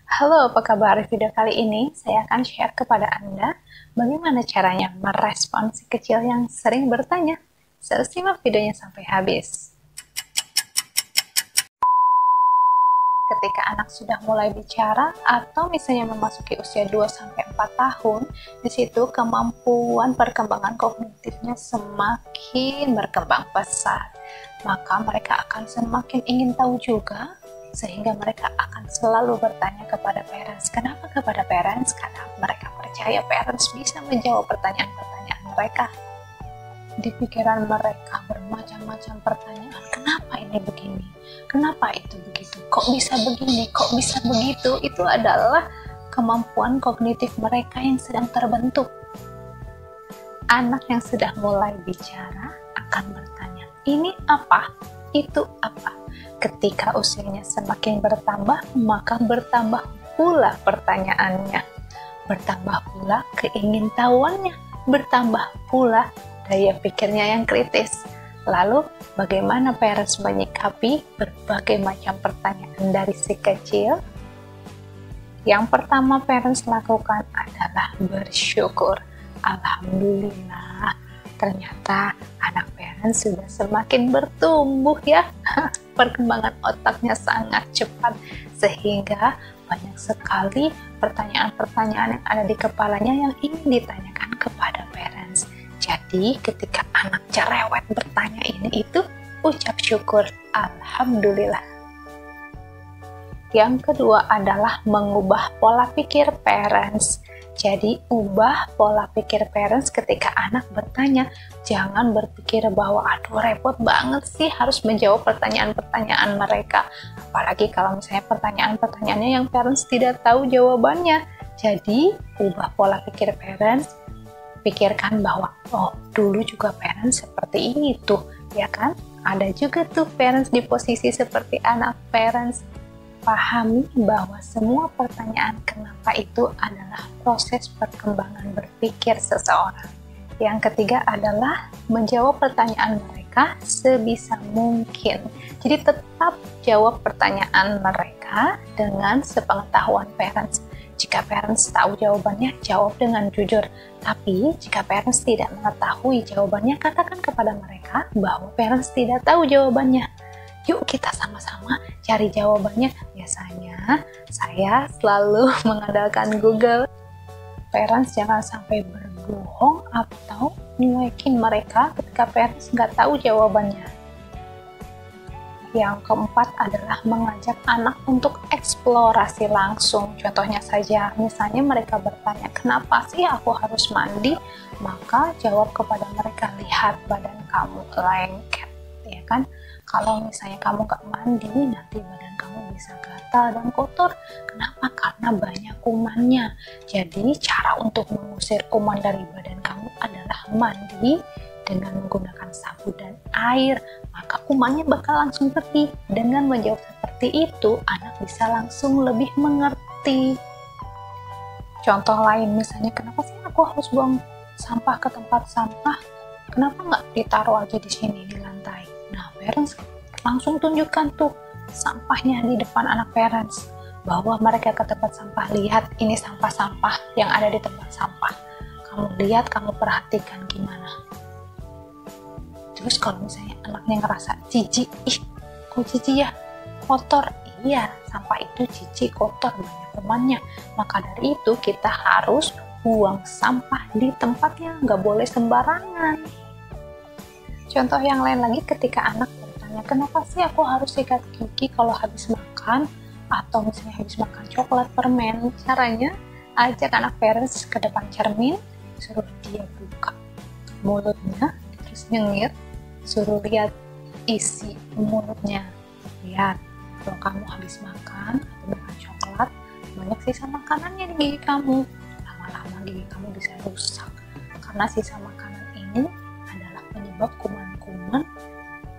Halo, apa kabar? Video kali ini saya akan share kepada Anda bagaimana caranya merespon si kecil yang sering bertanya. Simak videonya sampai habis. Ketika anak sudah mulai bicara atau misalnya memasuki usia 2-4 tahun, di situ kemampuan perkembangan kognitifnya semakin berkembang pesat. Maka mereka akan semakin ingin tahu juga, sehingga mereka akan selalu bertanya kepada parents. Kenapa kepada parents? Karena mereka percaya parents bisa menjawab pertanyaan-pertanyaan mereka. Di pikiran mereka bermacam-macam pertanyaan. Kenapa ini begini? Kenapa itu begitu? Kok bisa begini? Kok bisa begitu? Itu adalah kemampuan kognitif mereka yang sedang terbentuk. Anak yang sudah mulai bicara akan bertanya, ini apa? Itu apa? Ketika usianya semakin bertambah, maka bertambah pula pertanyaannya, bertambah pula keingintahuannya, bertambah pula daya pikirnya yang kritis. Lalu, bagaimana parents menyikapi berbagai macam pertanyaan dari si kecil? Yang pertama parents lakukan adalah bersyukur. Alhamdulillah, ternyata anak parents sudah semakin bertumbuh ya. Perkembangan otaknya sangat cepat, sehingga banyak sekali pertanyaan-pertanyaan yang ada di kepalanya yang ingin ditanyakan kepada parents. Jadi ketika anak cerewet bertanya ini itu, ucap syukur, Alhamdulillah. Yang kedua adalah mengubah pola pikir parents. Jadi ubah pola pikir parents ketika anak bertanya. Jangan berpikir bahwa aduh repot banget sih harus menjawab pertanyaan-pertanyaan mereka. Apalagi kalau misalnya pertanyaan-pertanyaannya yang parents tidak tahu jawabannya. Jadi ubah pola pikir parents. Pikirkan bahwa oh dulu juga parents seperti ini tuh, ya kan? Ada juga tuh parents di posisi seperti anak parents. Pahami bahwa semua pertanyaan kenapa itu adalah proses perkembangan berpikir seseorang. Yang ketiga adalah menjawab pertanyaan mereka sebisa mungkin. Jadi tetap jawab pertanyaan mereka dengan sepengetahuan parents. Jika parents tahu jawabannya, jawab dengan jujur. Tapi jika parents tidak mengetahui jawabannya, katakan kepada mereka bahwa parents tidak tahu jawabannya. Yuk kita sama-sama cari jawabannya. Biasanya saya selalu mengandalkan Google. Parents jangan sampai berbohong atau nyuekin mereka ketika parents nggak tahu jawabannya. Yang keempat adalah mengajak anak untuk eksplorasi langsung. Contohnya saja, misalnya mereka bertanya, kenapa sih aku harus mandi? Maka jawab kepada mereka, lihat badan kamu lengket, ya kan? Kalau misalnya kamu gak mandi, nanti badan kamu bisa gatal dan kotor. Kenapa? Karena banyak kumannya. Jadi cara untuk mengusir kuman dari badan kamu adalah mandi dengan menggunakan sabun dan air, maka kumannya bakal langsung pergi. Dengan menjawab seperti itu, anak bisa langsung lebih mengerti. Contoh lain misalnya, kenapa sih aku harus buang sampah ke tempat sampah? Kenapa nggak ditaruh aja di sini di lantai? Nah, parents langsung tunjukkan tuh sampahnya di depan anak parents, bahwa mereka ke tempat sampah, lihat ini sampah-sampah yang ada di tempat sampah. Kamu lihat, kamu perhatikan gimana. Terus kalau misalnya anaknya ngerasa jijik, ih kok jijik ya, kotor, iya sampah itu jijik, kotor, banyak kumannya. Maka dari itu kita harus buang sampah di tempatnya, nggak boleh sembarangan. Contoh yang lain lagi, ketika anak bertanya, kenapa sih aku harus sikat gigi kalau habis makan, atau misalnya habis makan coklat, permen. Caranya, ajak anak parents ke depan cermin, suruh dia buka mulutnya, terus nyengir, suruh lihat isi mulutnya. Lihat, kalau kamu habis makan atau makan coklat, banyak sisa makanannya di gigi kamu. Lama-lama gigi kamu bisa rusak, karena sisa makanan ini adalah penyebab kuman-kuman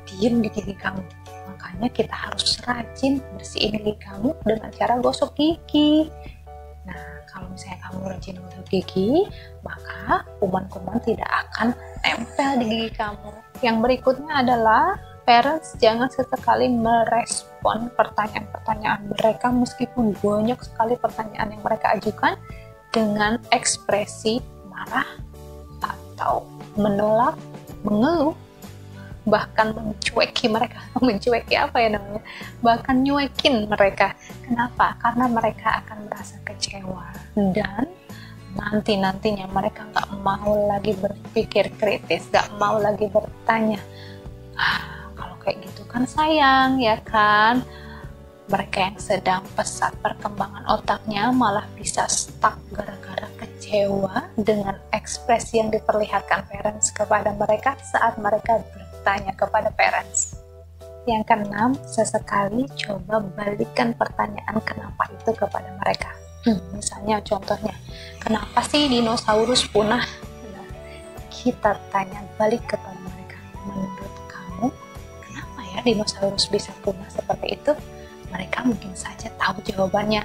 diem di gigi kamu. Makanya kita harus rajin bersihin gigi kamu dengan cara gosok gigi. Nah, kalau misalnya kamu rajin gosok gigi, maka kuman-kuman tidak akan nempel di gigi kamu. Yang berikutnya adalah parents jangan sesekali merespon pertanyaan-pertanyaan mereka meskipun banyak sekali pertanyaan yang mereka ajukan dengan ekspresi marah atau menolak, mengeluh, bahkan mencueki mereka. Mencueki apa ya namanya? Bahkan nyuekin mereka. Kenapa? Karena mereka akan merasa kecewa dan nantinya mereka nggak mau lagi berpikir kritis, nggak mau lagi bertanya. Kalau kayak gitu kan sayang, ya kan? Mereka yang sedang pesat perkembangan otaknya malah bisa stuck gara-gara kecewa dengan ekspresi yang diperlihatkan parents kepada mereka saat mereka bertanya kepada parents. Yang keenam, sesekali coba balikan pertanyaan kenapa itu kepada mereka. Misalnya contohnya, kenapa sih dinosaurus punah? Nah, kita tanya balik kepada mereka, menurut kamu kenapa ya dinosaurus bisa punah seperti itu? Mereka mungkin saja tahu jawabannya,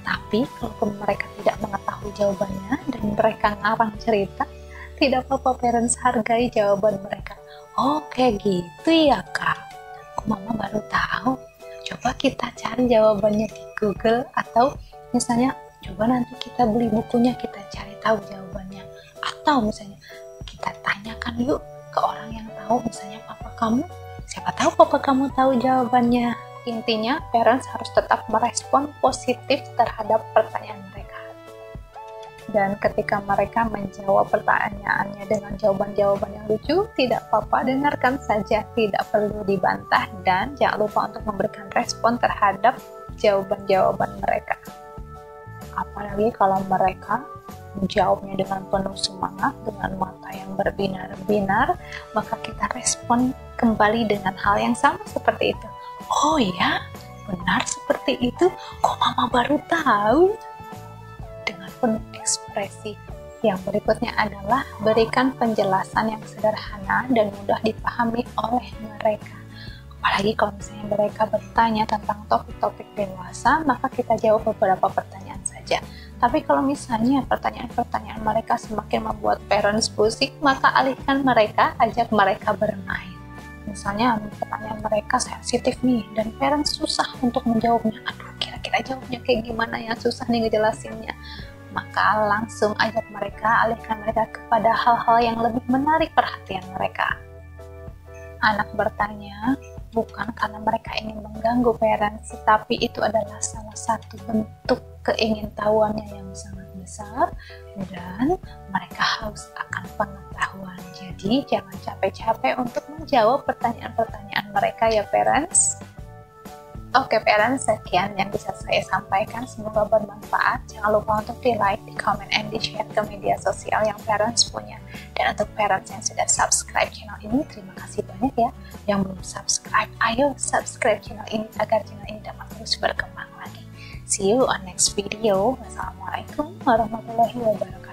tapi kalau mereka tidak mengetahui jawabannya dan mereka ngarang cerita, tidak apa-apa parents, hargai jawaban mereka. Oh kayak gitu ya kak, kok mama baru tahu, coba kita cari jawabannya di Google, atau misalnya coba nanti kita beli bukunya, kita cari tahu jawabannya, atau misalnya kita tanyakan yuk ke orang yang tahu, misalnya papa kamu, siapa tahu papa kamu tahu jawabannya. Intinya, parents harus tetap merespon positif terhadap pertanyaan mereka. Dan ketika mereka menjawab pertanyaannya dengan jawaban-jawaban yang lucu, tidak apa-apa, dengarkan saja, tidak perlu dibantah, dan jangan lupa untuk memberikan respon terhadap jawaban-jawaban mereka. Apalagi kalau mereka menjawabnya dengan penuh semangat, dengan mata yang berbinar-binar, maka kita respon kembali dengan hal yang sama seperti itu. Oh ya, benar seperti itu, kok mama baru tahu? Dengan penuh ekspresi. Yang berikutnya adalah berikan penjelasan yang sederhana dan mudah dipahami oleh mereka. Apalagi kalau misalnya mereka bertanya tentang topik-topik dewasa, maka kita jawab beberapa pertanyaan saja. Tapi kalau misalnya pertanyaan-pertanyaan mereka semakin membuat parents pusing, maka alihkan mereka, ajak mereka bermain. Misalnya pertanyaan mereka sensitif nih dan parents susah untuk menjawabnya, aduh kira-kira jawabnya kayak gimana ya, susah nih ngejelasinnya, maka langsung ajak mereka, alihkan mereka kepada hal-hal yang lebih menarik perhatian mereka. Anak bertanya bukan karena mereka ingin mengganggu parents, tapi itu adalah salah satu bentuk keingintahuannya yang sangat besar dan mereka haus akan pengetahuan. Jadi jangan capek-capek untuk menjawab pertanyaan-pertanyaan mereka ya parents. Oke parents, sekian yang bisa saya sampaikan, semoga bermanfaat. Jangan lupa untuk di like, di comment, and di share ke media sosial yang parents punya. Dan untuk parents yang sudah subscribe channel ini, terima kasih banyak ya. Yang belum subscribe, ayo subscribe channel ini agar channel ini dapat terus berkembang lagi. See you on next video. Wassalamualaikum warahmatullahi wabarakatuh.